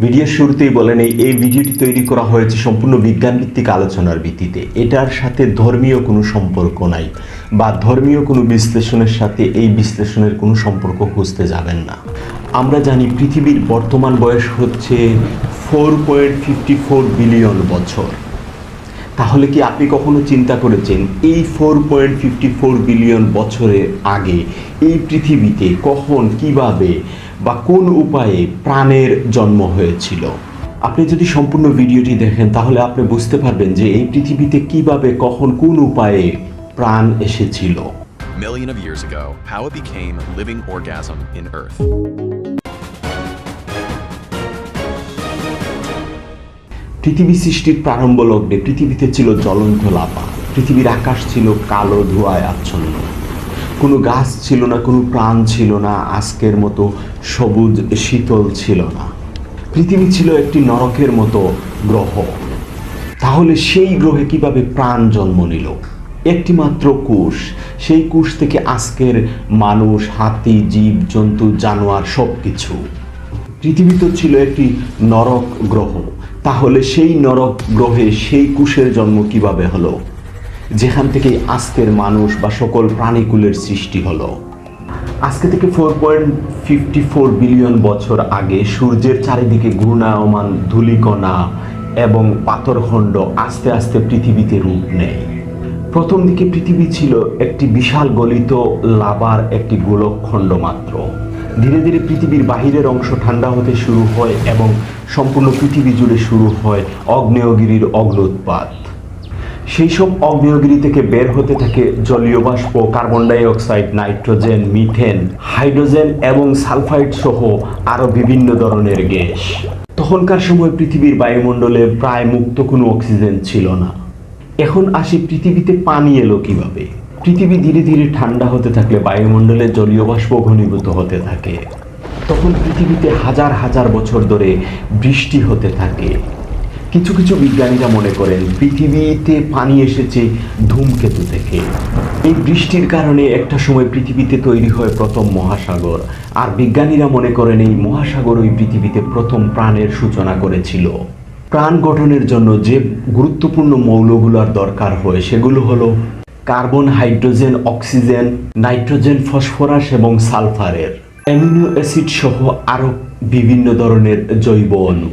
ভিডিওর শুরুতেই বলেন এই ভিডিওটি তৈরি করা হয়েছে সম্পূর্ণ বিজ্ঞানভিত্তিক আলোচনার ভিত্তিতে। এটার সাথে ধর্মীয় কোনো সম্পর্ক নাই বা ধর্মীয় কোনো বিশ্লেষণের সাথে এই বিশ্লেষণের কোনো সম্পর্ক খুঁজতে যাবেন না। আমরা জানি পৃথিবীর বর্তমান বয়স হচ্ছে 4.54 বিলিয়ন বছর। তাহলে কি আপনি কখনো চিন্তা করেছেন এই 4.54 বিলিয়ন বছরের আগে এই পৃথিবীতে কখন, কিভাবে বা কোন উপায়ে প্রাণের জন্ম হয়েছিল? আপনি যদি সম্পূর্ণ ভিডিওটি দেখেন তাহলে আপনি বুঝতে পারবেন যে এই পৃথিবীতে কিভাবে, কখন, কোন উপায়ে প্রাণ এসেছিল। Million of years ago, how it became living organism in Earth. পৃথিবী সৃষ্টির প্রারম্ভ লগ্নে পৃথিবীতে ছিল জ্বলন্ত লাভা। পৃথিবীর আকাশ ছিল কালো ধোঁয়ায় আচ্ছন্ন। কোনো গাছ ছিল না, কোনো প্রাণ ছিল না, আজকের মতো সবুজ শীতল ছিল না। পৃথিবী ছিল একটি নরকের মতো গ্রহ। তাহলে সেই গ্রহে কিভাবে প্রাণ জন্ম নিল? একটি মাত্র কোষ, সেই কোষ থেকে আজকের মানুষ, হাতি, জীব জন্তু, জানোয়ার সব কিছু। পৃথিবী তো ছিল একটি নরক গ্রহ। তাহলে সেই নরক গ্রহে সেই কোষের জন্ম কিভাবে হলো, যেখান থেকে আজকের মানুষ বা সকল প্রাণীকুলের সৃষ্টি হলো? আজকে থেকে 4.54 বিলিয়ন বছর আগে সূর্যের চারিদিকে ঘূর্ণায়মান ধূলিকণা এবং পাথরখণ্ড আস্তে আস্তে পৃথিবীতে রূপ নেয়। প্রথম দিকে পৃথিবী ছিল একটি বিশাল গলিত লাভার একটি গোলকখণ্ড মাত্র। ধীরে ধীরে পৃথিবীর বাহিরের অংশ ঠান্ডা হতে শুরু হয় এবং সম্পূর্ণ পৃথিবী জুড়ে শুরু হয় আগ্নেয়গিরির অগ্ন্যুৎপাত। সেই সব আগ্নেয়গিরি থেকে বের হতে থাকে জলীয় বাষ্প, carbon die oxide, nitrogen, methane, hydrogen এবং সালফাইড সহ আরও বিভিন্ন ধরনের গ্যাস। তখনকার সময় পৃথিবীর বায়ুমণ্ডলে প্রায় মুক্ত কোনো অক্সিজেন ছিল না। এখন আসি পৃথিবীতে পানি এলো কিভাবে? পৃথিবী ধীরে ধীরে ঠান্ডা হতে থাকলে বায়ুমণ্ডলে জলীয় বাষ্প ঘনীভূত হতে থাকে। তখন পৃথিবীতে হাজার হাজার বছর ধরে বৃষ্টি হতে থাকে। কিছু কিছু বিজ্ঞানীরা মনে করেন পৃথিবীতে পানি এসেছে ধূমকেতু থেকে। এই বৃষ্টির কারণে একটা সময় পৃথিবীতে তৈরি হয় প্রথম মহাসাগর। আর বিজ্ঞানীরা মনে করেন এই মহাসাগর ওই পৃথিবীতে প্রথম প্রাণের সূচনা করেছিল। প্রাণ গঠনের জন্য যে গুরুত্বপূর্ণ মৌলগুলোর দরকার হয় সেগুলো হলো carbon, hydrogen, oxygen, nitrogen, phosphorus এবং সালফারের অ্যামিনো অ্যাসিড সহ আরও বিভিন্ন ধরনের জৈব অণু।